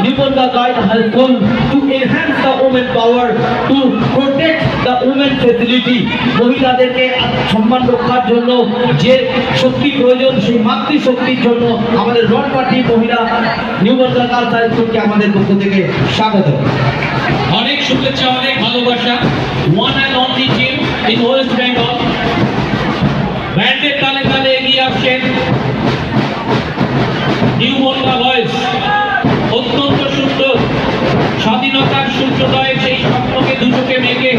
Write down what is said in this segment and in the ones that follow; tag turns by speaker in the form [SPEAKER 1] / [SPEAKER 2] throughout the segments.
[SPEAKER 1] Niponga Guide High School to enhance the women power, to protect the women facility. মহিলাদেরকে সম্মান রক্ষার জন্য যে শক্তি প্রয়োজন সেই মাতৃশক্তির জন্য আমাদের রনপাটি মহিলা নিউবন্ধা গার্লস হাই স্কুলকে আমাদের পক্ষ থেকে স্বাগত।
[SPEAKER 2] অনেক শুভেচ্ছা, অনেক ভালোবাসা। One and only team in West Bengal. ব্যান্ডের তালে তালে এগিয়ে আসছেন নিউবন্ধা বয়েজ। অত্যন্ত সুন্দর স্বাধীনতার সূর্যোদয়ে সেই স্বপ্নকে দুচোখে মেঘে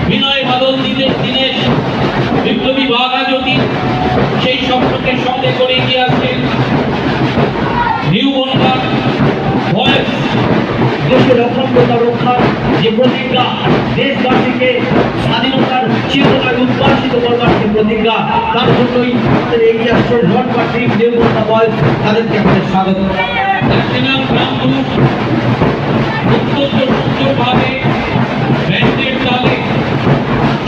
[SPEAKER 2] বিনয় বাদল দীনেশ বিপ্লবী বাঘা জ্যোতি সেই স্বপ্নকে সঙ্গে করে এগিয়ে আসছেন নিউবন্ধা বয়েজ।
[SPEAKER 1] দেশের অখণ্ডতা রক্ষার যে প্রতিজ্ঞা, দেশবাসীকে স্বাধীনতার চেতনায় উদ্ভাসিত করবার যে প্রতিজ্ঞা, তার জন্যই আমাদের এগিয়ে আসছে রনপাটি নিউবন্ধা বয়েজ। তাদেরকে আমাদের স্বাগত।
[SPEAKER 2] ন্যাশনাল গ্রাম গ্রুপ অত্যন্ত সুন্দরভাবে ব্যান্ডের তালে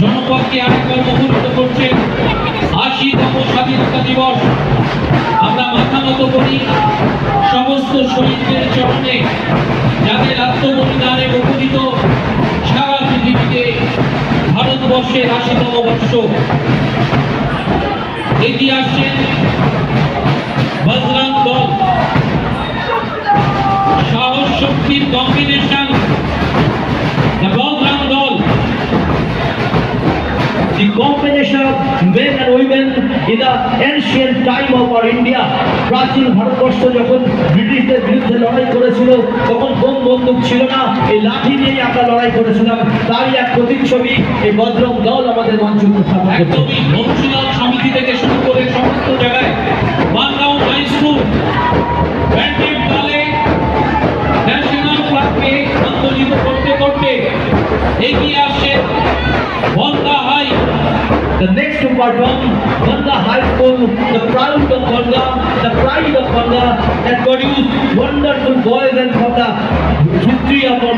[SPEAKER 2] জনপদকে আরেকবার মুখরিত করছেন। ৮০তম স্বাধীনতা দিবস। আমরা মাথা নত করি সমস্ত শহীদদের চরণে, যাদের আত্মবলিদানে মুখরিত সারা পৃথিবীতে ভারতবর্ষের ৮০তম বর্ষ। এগিয়ে আসছেন বজরং দল। সাহস শক্তির কম্বিনেশন, the বজরং দল।
[SPEAKER 1] The combination of men and women in the ancient time of our India. প্রাচীন ভারতবর্ষ যখন ব্রিটিশদের বিরুদ্ধে লড়াই করেছিল তখন বোম বন্দুক ছিল না, এই লাঠি নিয়েই আমরা লড়াই করেছিলাম। তারই এক প্রতিচ্ছবি এই বজরং দল আমাদের মঞ্চে উপস্থাপন করছে।
[SPEAKER 2] একদমই বংশীলাল সমিতি থেকে শুরু করে সমস্ত জায়গায় বাংলাও হাই স্কুল ব্যান্ডের তালে ন্যাশনাল ফ্ল্যাগকে আন্দোলিত করতে করতে এগিয়ে আসছে Bongaon high.
[SPEAKER 1] The next to perform Banga High School, the pride of Banga, that produced wonderful boys and for the history of our